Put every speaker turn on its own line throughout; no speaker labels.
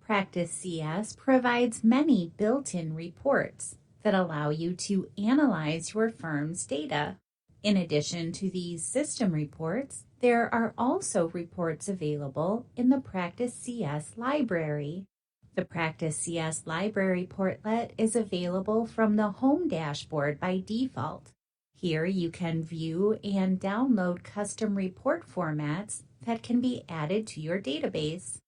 Practice CS provides many built-in reports that allow you to analyze your firm's data. In addition to these system reports, there are also reports available in the Practice CS library. The Practice CS library portlet is available from the Home dashboard by default. Here you can view and download custom report formats that can be added to your database.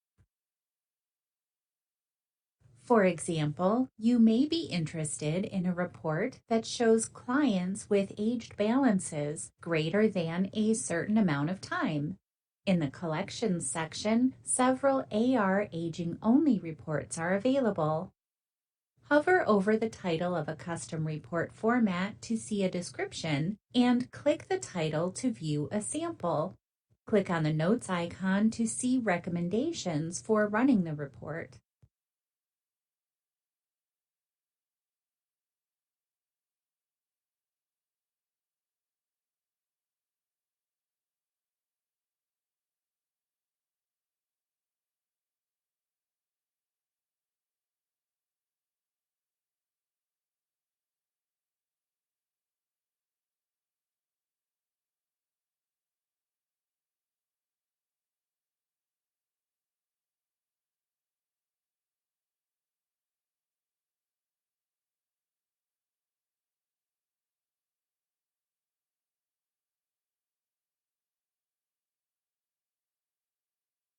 For example, you may be interested in a report that shows clients with aged balances greater than a certain amount of time. In the Collections section, several AR aging-only reports are available. Hover over the title of a custom report format to see a description, and click the title to view a sample. Click on the Notes icon to see recommendations for running the report.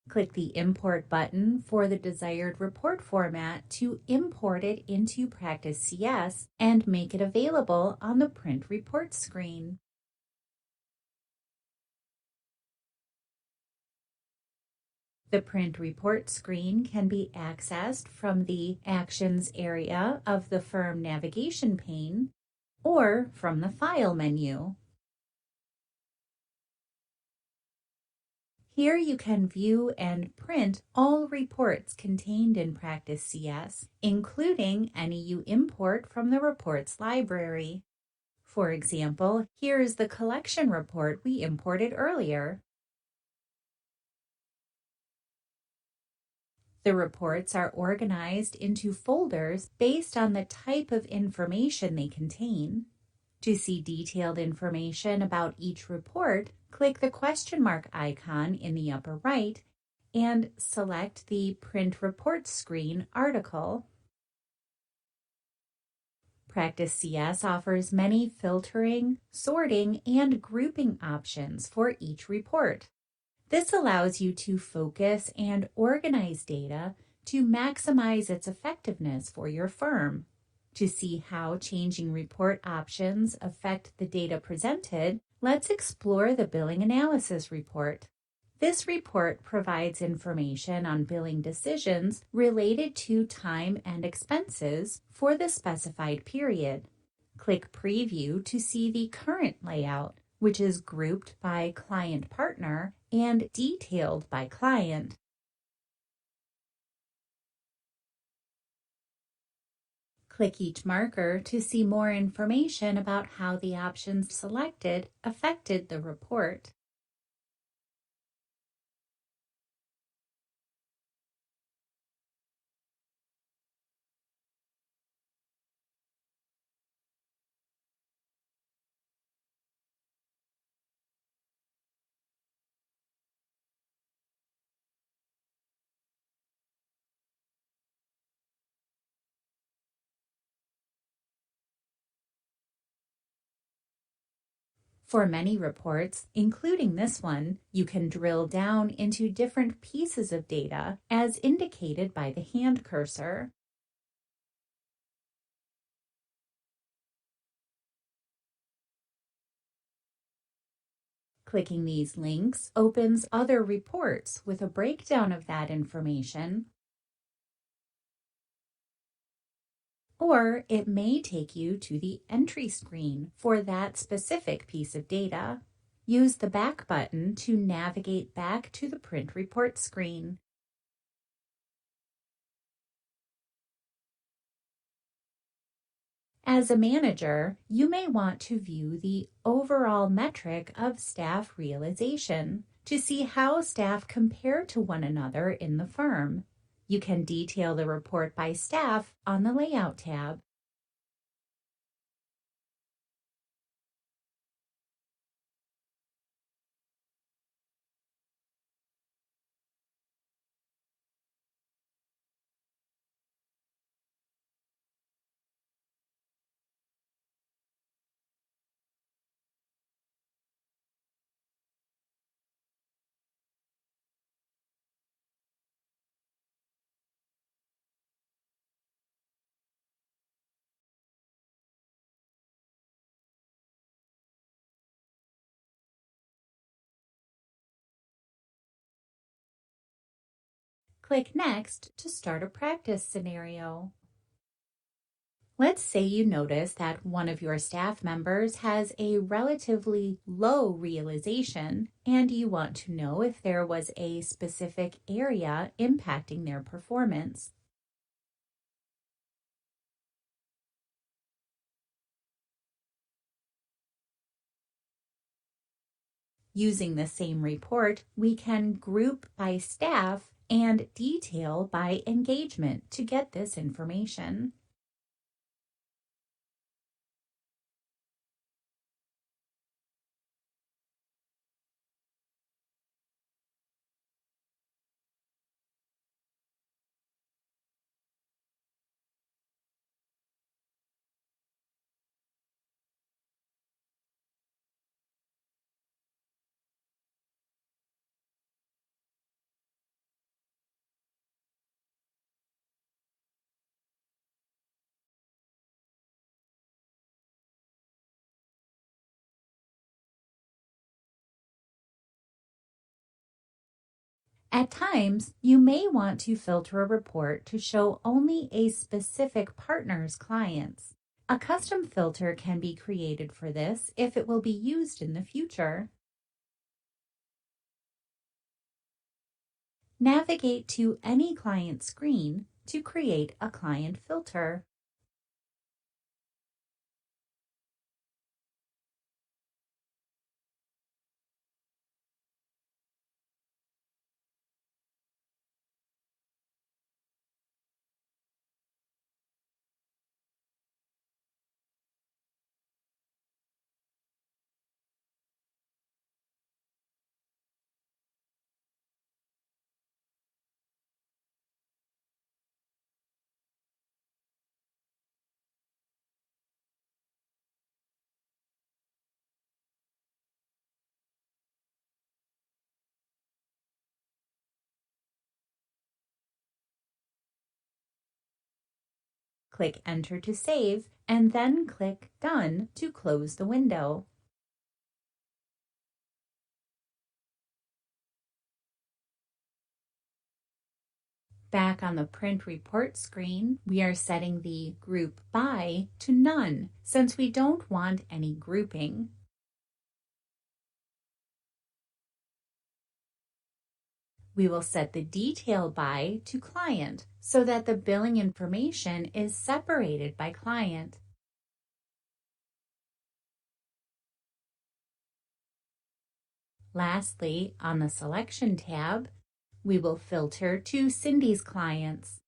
Click the Import button for the desired report format to import it into Practice CS and make it available on the Print Report screen. The Print Report screen can be accessed from the Actions area of the Firm navigation pane or from the File menu. Here you can view and print all reports contained in Practice CS, including any you import from the reports library. For example, here is the collection report we imported earlier. The reports are organized into folders based on the type of information they contain. To see detailed information about each report, click the question mark icon in the upper right and select the Print Report screen article. Practice CS offers many filtering, sorting, and grouping options for each report. This allows you to focus and organize data to maximize its effectiveness for your firm. To see how changing report options affect the data presented, let's explore the Billing Analysis report. This report provides information on billing decisions related to time and expenses for the specified period. Click Preview to see the current layout, which is grouped by client partner and detailed by client. Click each marker to see more information about how the options selected affected the report. For many reports, including this one, you can drill down into different pieces of data as indicated by the hand cursor. Clicking these links opens other reports with a breakdown of that information, or it may take you to the entry screen for that specific piece of data. Use the back button to navigate back to the Print Report screen. As a manager, you may want to view the overall metric of staff realization to see how staff compare to one another in the firm. You can detail the report by staff on the Layout tab. Click Next to start a practice scenario. Let's say you notice that one of your staff members has a relatively low realization and you want to know if there was a specific area impacting their performance. Using the same report, we can group by staff and detail by engagement to get this information. At times, you may want to filter a report to show only a specific partner's clients. A custom filter can be created for this if it will be used in the future. Navigate to any client screen to create a client filter. Click Enter to save, and then click Done to close the window. Back on the Print Report screen, we are setting the Group By to None, since we don't want any grouping. We will set the Detail By to Client so that the billing information is separated by client. Lastly, on the Selection tab, we will filter to Cindy's clients.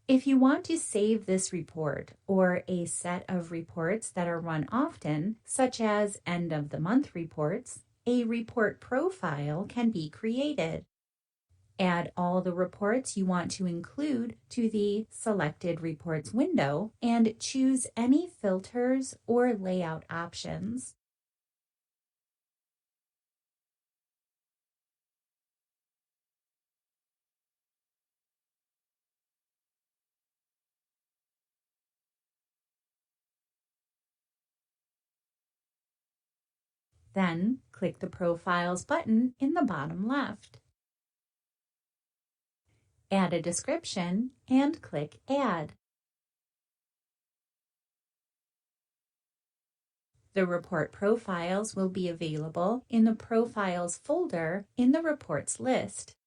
If you want to save this report or a set of reports that are run often, such as end of the month reports, a report profile can be created. Add all the reports you want to include to the Selected Reports window and choose any filters or layout options. Then click the Profiles button in the bottom left. Add a description and click Add. The report profiles will be available in the Profiles folder in the Reports list.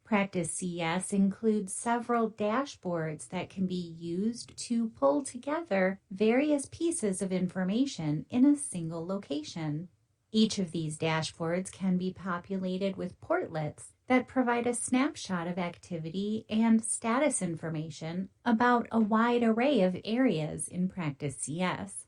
Practice CS includes several dashboards that can be used to pull together various pieces of information in a single location. Each of these dashboards can be populated with portlets that provide a snapshot of activity and status information about a wide array of areas in Practice CS.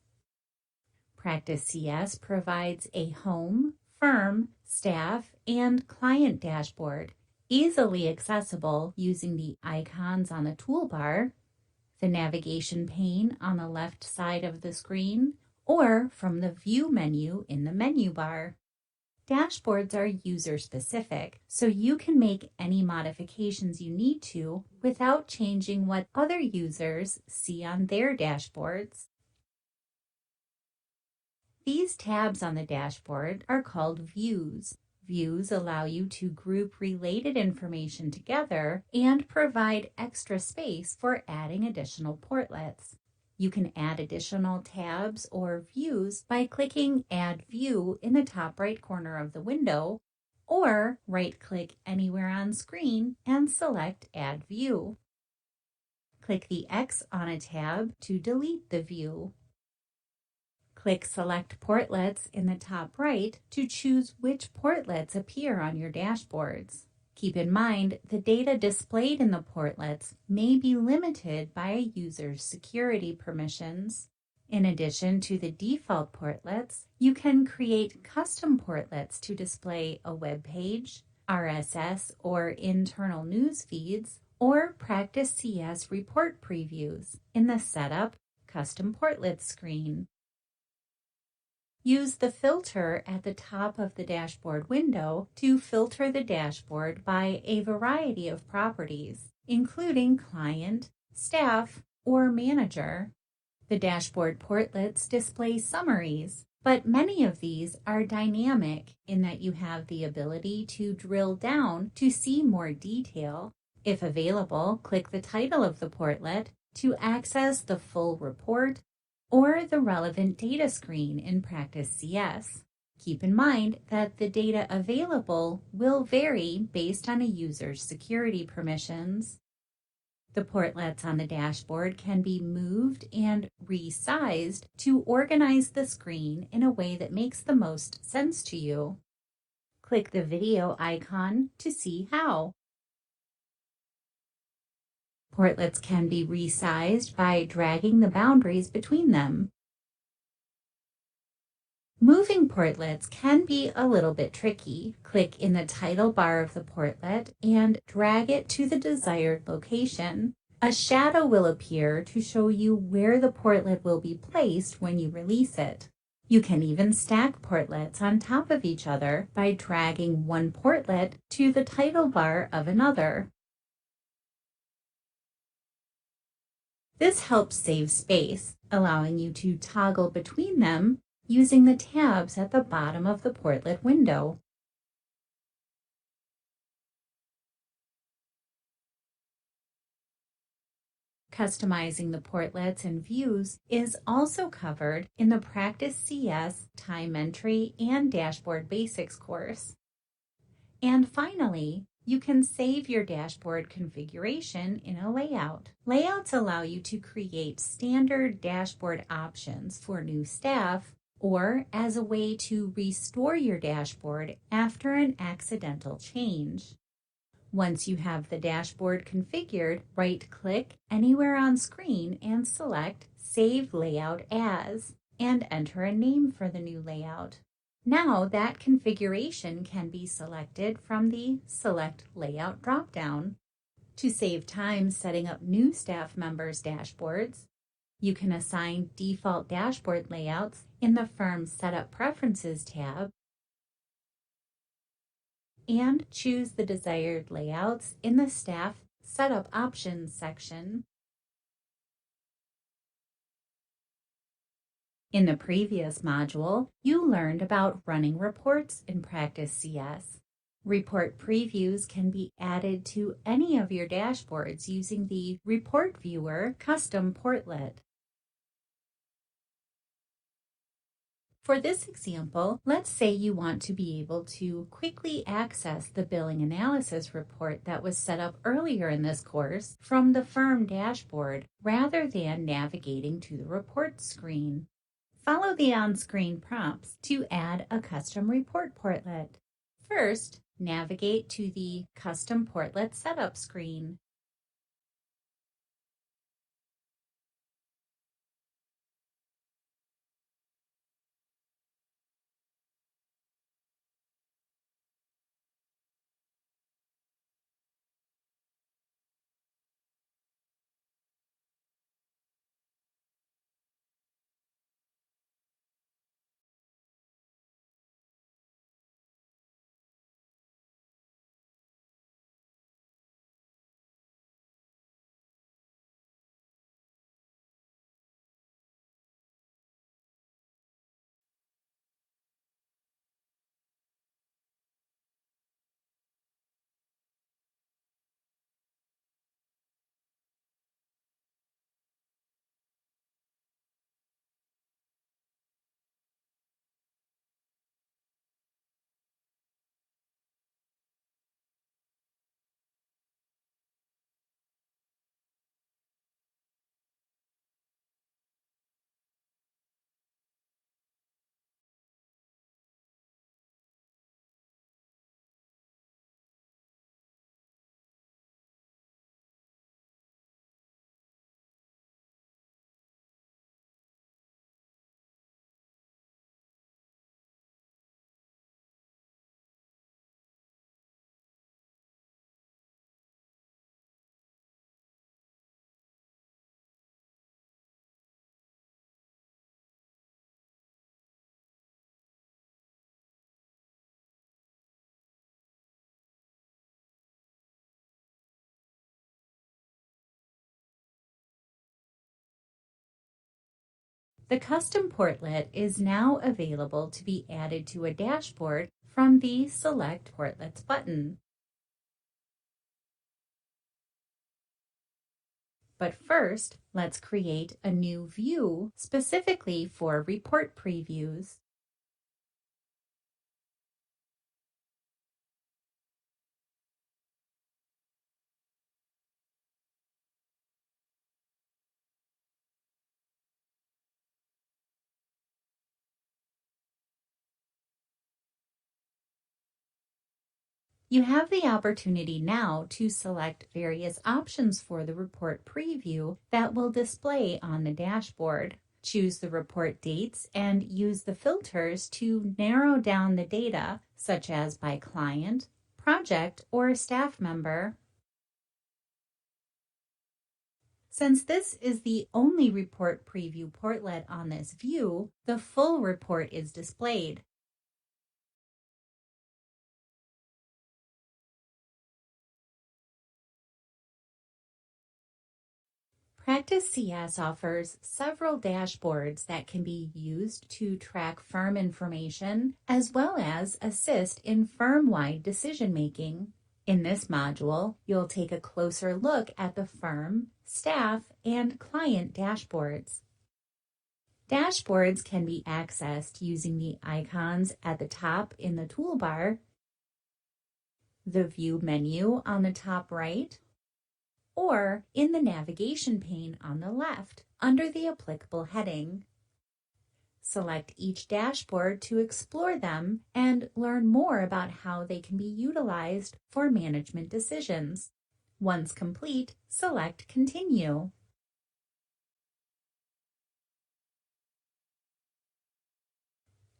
Practice CS provides a home, firm, staff, and client dashboard, easily accessible using the icons on the toolbar, the navigation pane on the left side of the screen, or from the View menu in the menu bar. Dashboards are user-specific, so you can make any modifications you need to without changing what other users see on their dashboards. These tabs on the dashboard are called views. Views allow you to group related information together and provide extra space for adding additional portlets. You can add additional tabs or views by clicking Add View in the top right corner of the window, or right-click anywhere on screen and select Add View. Click the X on a tab to delete the view. Click Select Portlets in the top right to choose which portlets appear on your dashboards. Keep in mind, the data displayed in the portlets may be limited by a user's security permissions. In addition to the default portlets, you can create custom portlets to display a web page, RSS or internal news feeds, or Practice CS report previews in the Setup Custom Portlets screen. Use the filter at the top of the dashboard window to filter the dashboard by a variety of properties, including client, staff, or manager. The dashboard portlets display summaries, but many of these are dynamic in that you have the ability to drill down to see more detail. If available, click the title of the portlet to access the full report or the relevant data screen in Practice CS. Keep in mind that the data available will vary based on a user's security permissions. The portlets on the dashboard can be moved and resized to organize the screen in a way that makes the most sense to you. Click the video icon to see how. Portlets can be resized by dragging the boundaries between them. Moving portlets can be a little bit tricky. Click in the title bar of the portlet and drag it to the desired location. A shadow will appear to show you where the portlet will be placed when you release it. You can even stack portlets on top of each other by dragging one portlet to the title bar of another. This helps save space, allowing you to toggle between them using the tabs at the bottom of the portlet window. Customizing the portlets and views is also covered in the Practice CS Time Entry and Dashboard Basics course. And finally, you can save your dashboard configuration in a layout. Layouts allow you to create standard dashboard options for new staff or as a way to restore your dashboard after an accidental change. Once you have the dashboard configured, right-click anywhere on screen and select Save Layout As and enter a name for the new layout. Now that configuration can be selected from the Select Layout dropdown. To save time setting up new staff members' dashboards, you can assign default dashboard layouts in the Firm Setup Preferences tab and choose the desired layouts in the Staff Setup Options section. In the previous module, you learned about running reports in Practice CS. Report previews can be added to any of your dashboards using the Report Viewer custom portlet. For this example, let's say you want to be able to quickly access the billing analysis report that was set up earlier in this course from the firm dashboard rather than navigating to the report screen. Follow the on-screen prompts to add a custom report portlet. First, navigate to the Custom Portlet Setup screen. The custom portlet is now available to be added to a dashboard from the Select Portlets button. But first, let's create a new view specifically for report previews. You have the opportunity now to select various options for the report preview that will display on the dashboard. Choose the report dates and use the filters to narrow down the data, such as by client, project, or staff member. Since this is the only report preview portlet on this view, the full report is displayed. Practice CS offers several dashboards that can be used to track firm information as well as assist in firm-wide decision-making. In this module, you'll take a closer look at the firm, staff, and client dashboards. Dashboards can be accessed using the icons at the top in the toolbar, the View menu on the top right, or in the navigation pane on the left under the applicable heading. Select each dashboard to explore them and learn more about how they can be utilized for management decisions. Once complete, select Continue.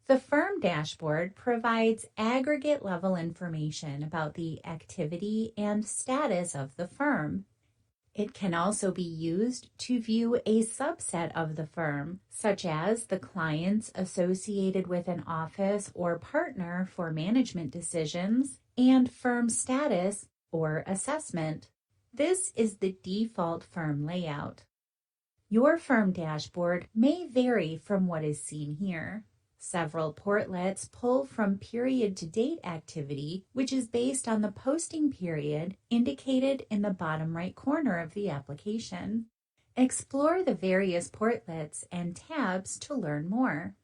The firm dashboard provides aggregate level information about the activity and status of the firm. It can also be used to view a subset of the firm, such as the clients associated with an office or partner for management decisions, and firm status or assessment. This is the default firm layout. Your firm dashboard may vary from what is seen here. Several portlets pull from period to date activity, which is based on the posting period indicated in the bottom right corner of the application. Explore the various portlets and tabs to learn more.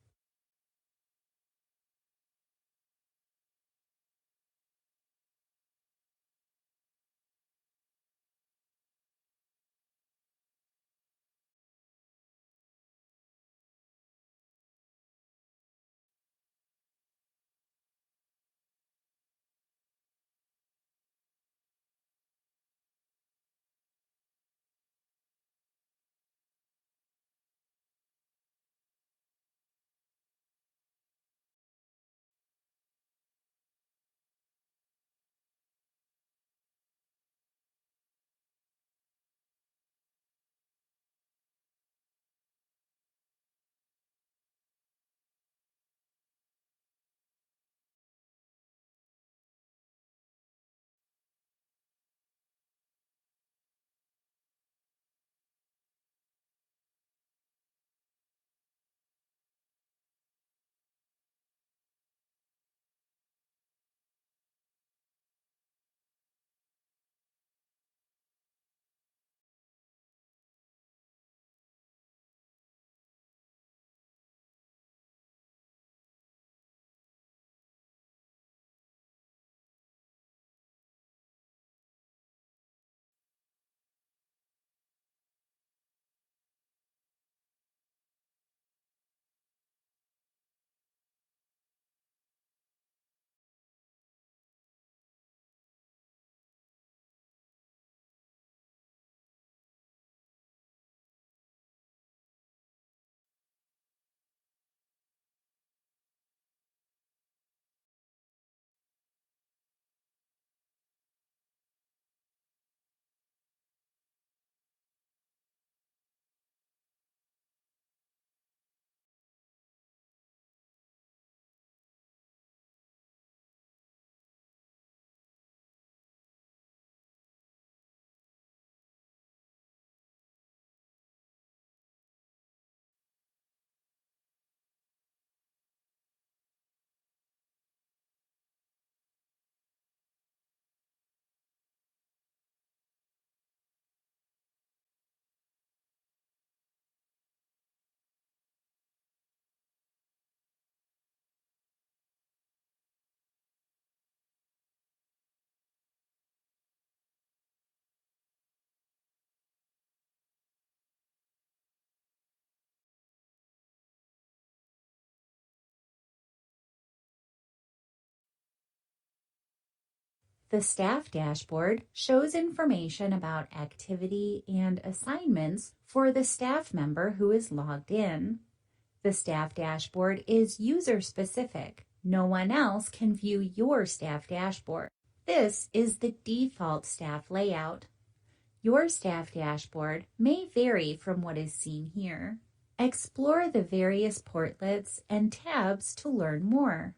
The staff dashboard shows information about activity and assignments for the staff member who is logged in. The staff dashboard is user-specific. No one else can view your staff dashboard. This is the default staff layout. Your staff dashboard may vary from what is seen here. Explore the various portlets and tabs to learn more.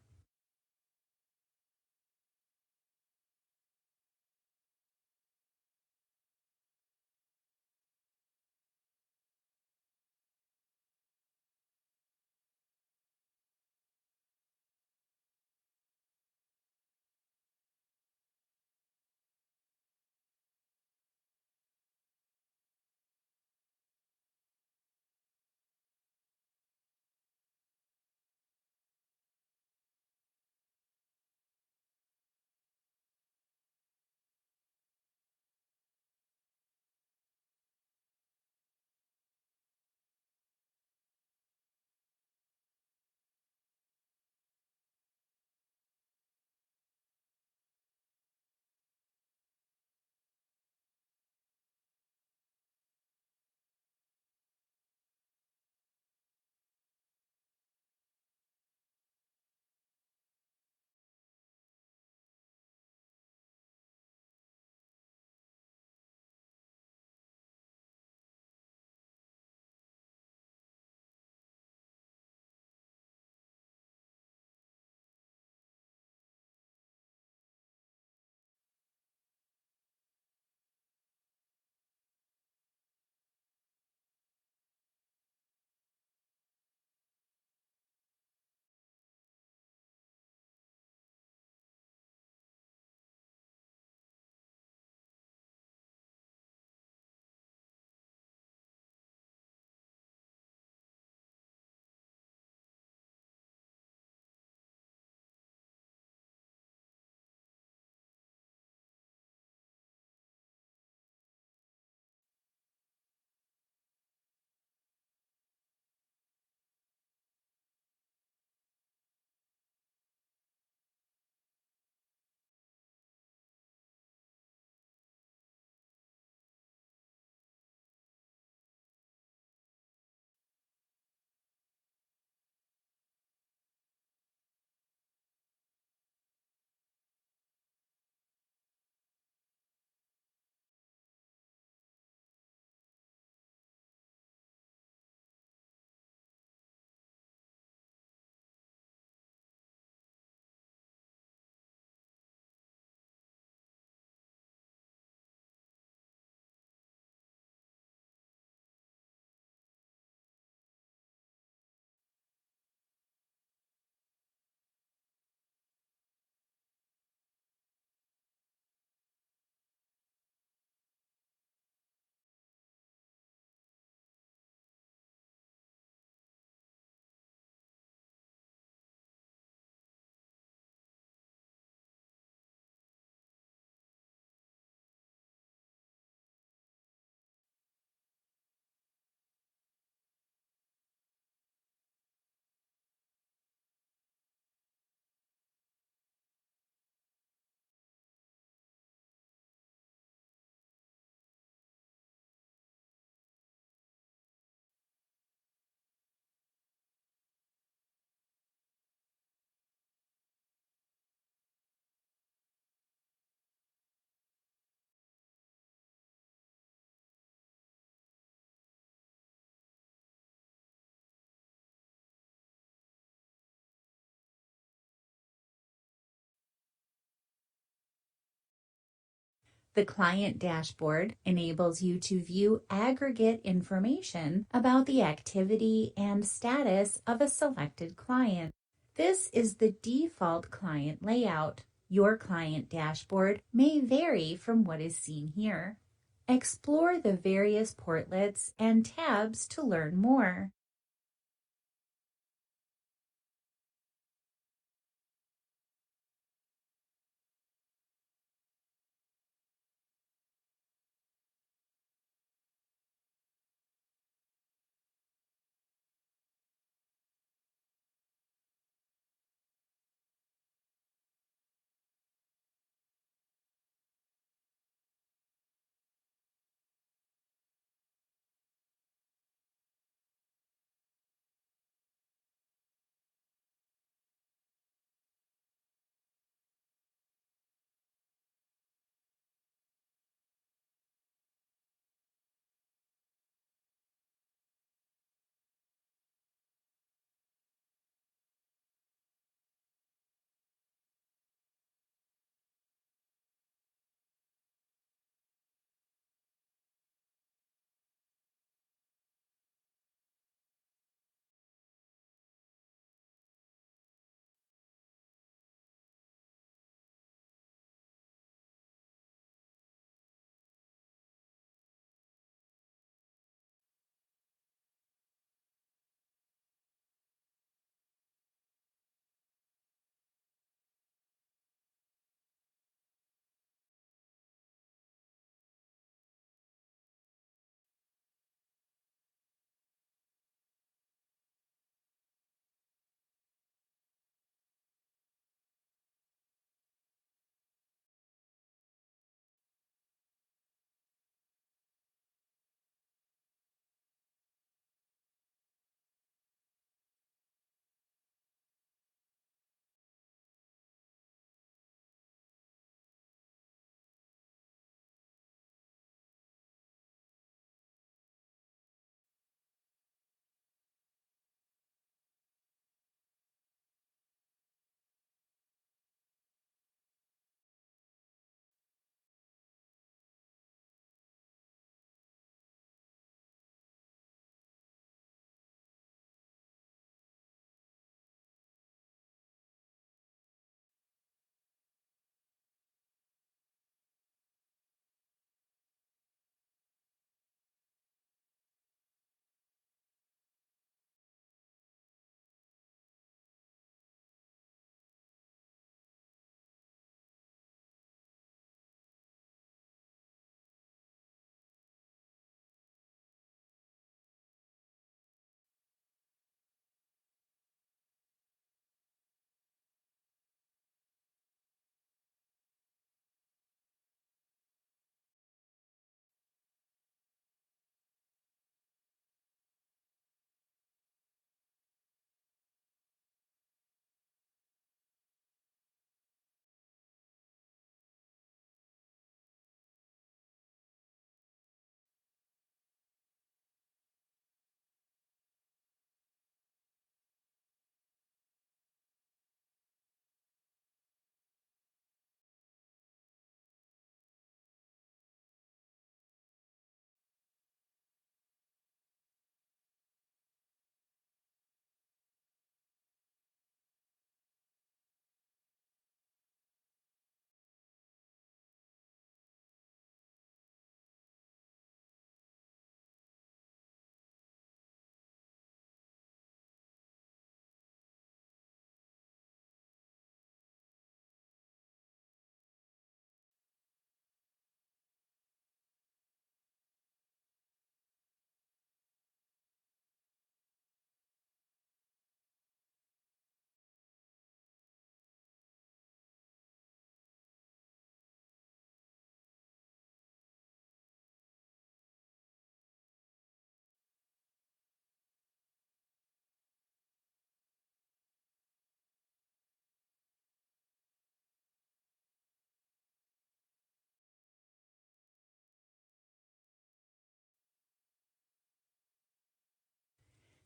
The client dashboard enables you to view aggregate information about the activity and status of a selected client. This is the default client layout. Your client dashboard may vary from what is seen here. Explore the various portlets and tabs to learn more.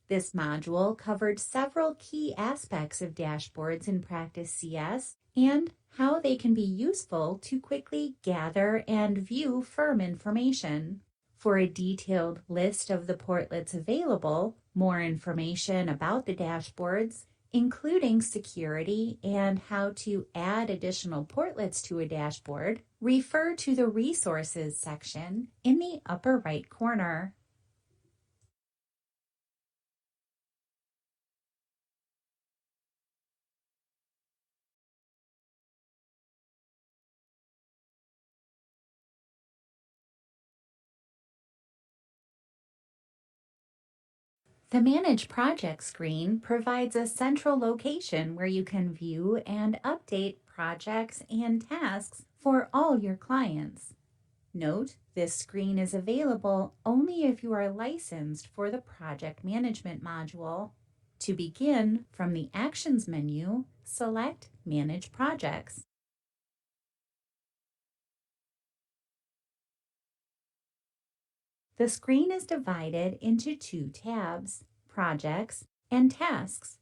This module covered several key aspects of dashboards in Practice CS and how they can be useful to quickly gather and view firm information. For a detailed list of the portlets available, more information about the dashboards, including security and how to add additional portlets to a dashboard, refer to the Resources section in the upper right corner. The Manage Project screen provides a central location where you can view and update projects and tasks for all your clients. Note, this screen is available only if you are licensed for the Project Management module. To begin, from the Actions menu, select Manage Projects. The screen is divided into two tabs, Projects and Tasks.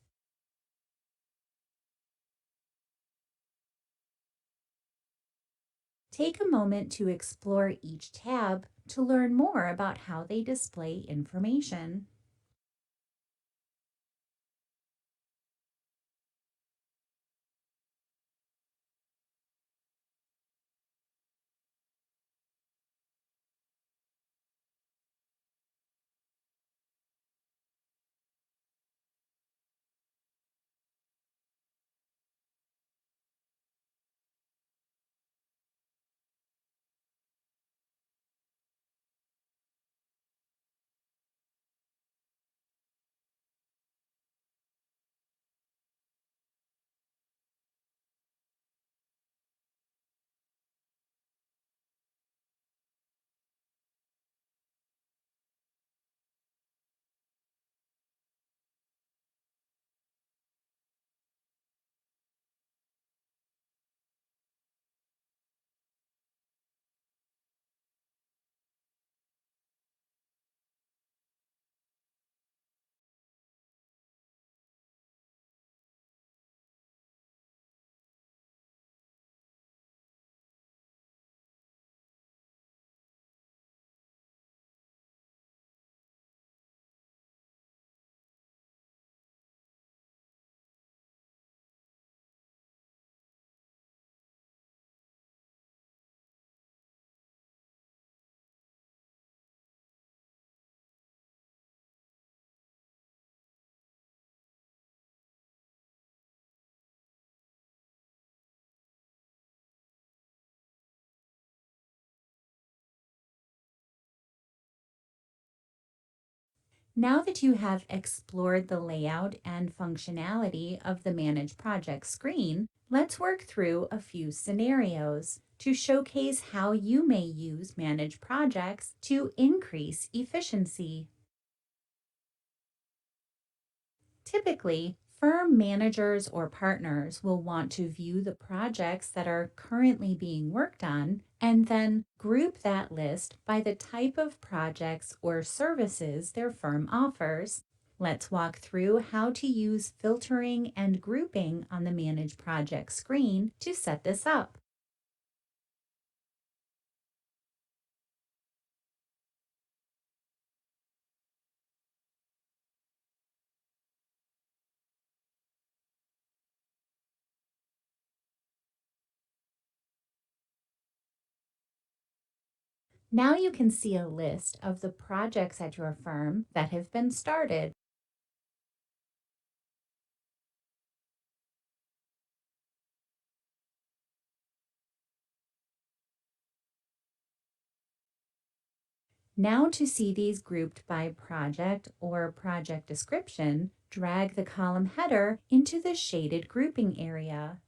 Take a moment to explore each tab to learn more about how they display information. Now that you have explored the layout and functionality of the Manage Project screen, let's work through a few scenarios to showcase how you may use Manage Projects to increase efficiency. Typically, firm managers or partners will want to view the projects that are currently being worked on and then group that list by the type of projects or services their firm offers. Let's walk through how to use filtering and grouping on the Manage Project screen to set this up. Now you can see a list of the projects at your firm that have been started. Now to see these grouped by project or project description, drag the column header into the shaded grouping area.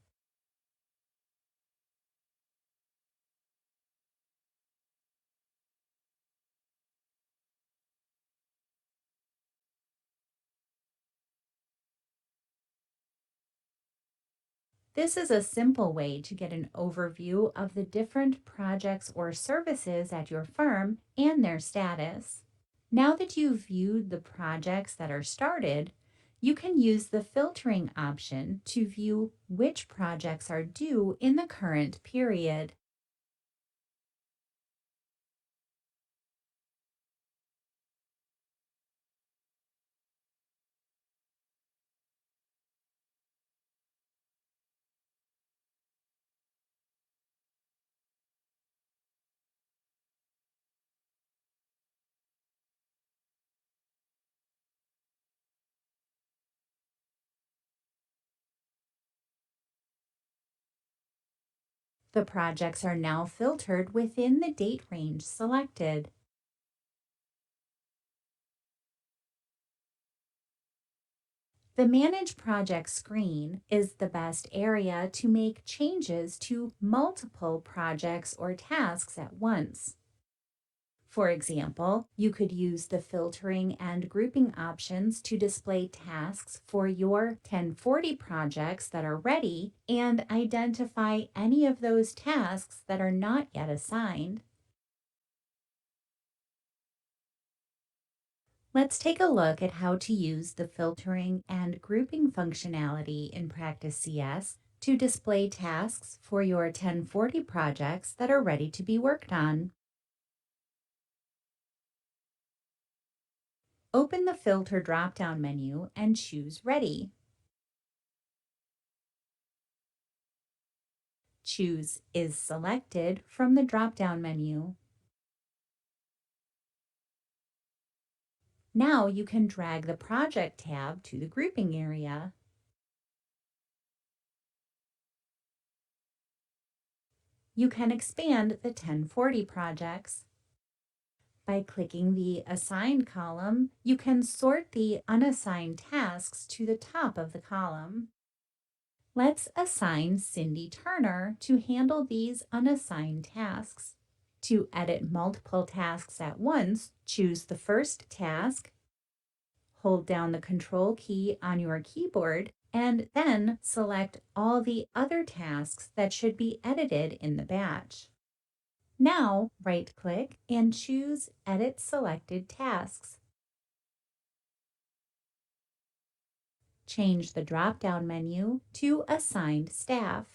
This is a simple way to get an overview of the different projects or services at your firm and their status. Now that you've viewed the projects that are started, you can use the filtering option to view which projects are due in the current period. The projects are now filtered within the date range selected. The Manage Project screen is the best area to make changes to multiple projects or tasks at once. For example, you could use the filtering and grouping options to display tasks for your 1040 projects that are ready and identify any of those tasks that are not yet assigned. Let's take a look at how to use the filtering and grouping functionality in Practice CS to display tasks for your 1040 projects that are ready to be worked on. Open the Filter drop-down menu and choose Ready. Choose Is Selected from the drop-down menu. Now you can drag the Project tab to the grouping area. You can expand the 1040 projects. By clicking the Assigned column, you can sort the unassigned tasks to the top of the column. Let's assign Cindy Turner to handle these unassigned tasks. To edit multiple tasks at once, choose the first task, hold down the Control key on your keyboard, and then select all the other tasks that should be edited in the batch. Now, right-click and choose Edit Selected Tasks. Change the drop-down menu to Assigned Staff.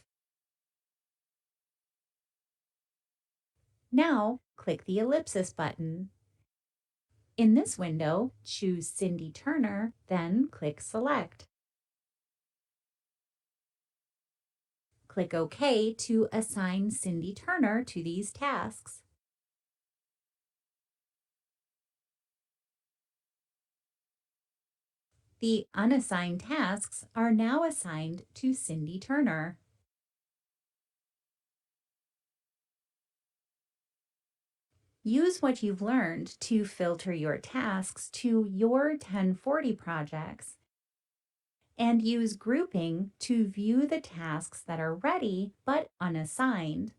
Now, click the ellipsis button. In this window, choose Cindy Turner, then click Select. Click OK to assign Cindy Turner to these tasks. The unassigned tasks are now assigned to Cindy Turner. Use what you've learned to filter your tasks to your 1040 projects and use grouping to view the tasks that are ready but unassigned.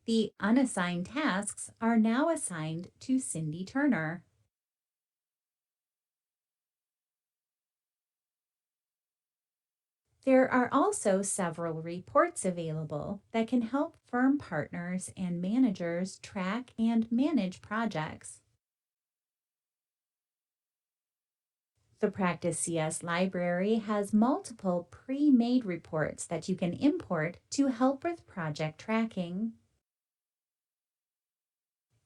The unassigned tasks are now assigned to Cindy Turner. There are also several reports available that can help firm partners and managers track and manage projects. The Practice CS library has multiple pre-made reports that you can import to help with project tracking.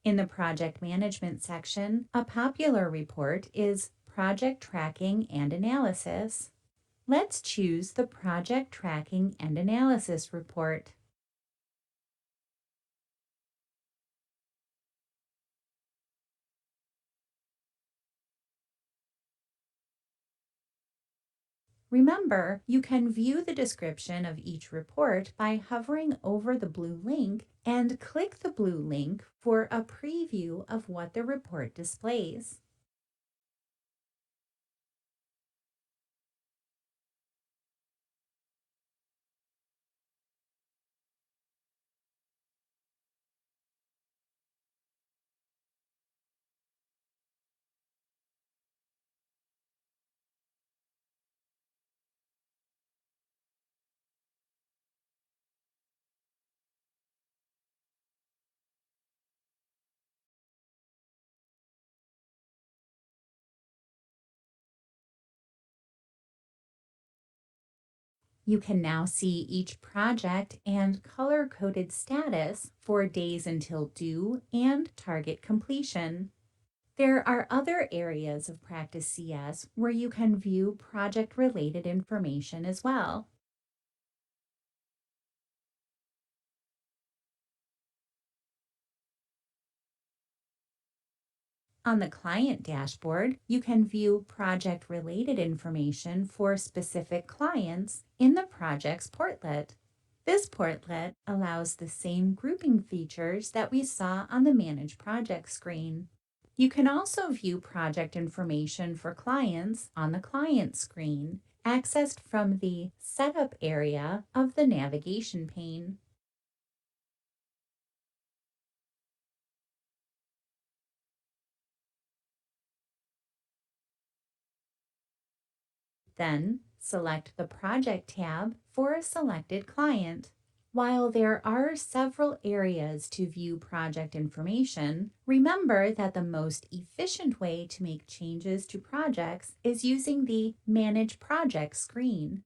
In the Project Management section, a popular report is Project Tracking and Analysis. Let's choose the Project Tracking and Analysis report. Remember, you can view the description of each report by hovering over the blue link and click the blue link for a preview of what the report displays. You can now see each project and color-coded status for days until due and target completion. There are other areas of Practice CS where you can view project-related information as well. On the client dashboard, you can view project-related information for specific clients in the project's portlet. This portlet allows the same grouping features that we saw on the Manage Project screen. You can also view project information for clients on the client screen, accessed from the Setup area of the navigation pane. Then, select the Project tab for a selected client. While there are several areas to view project information, remember that the most efficient way to make changes to projects is using the Manage Project screen.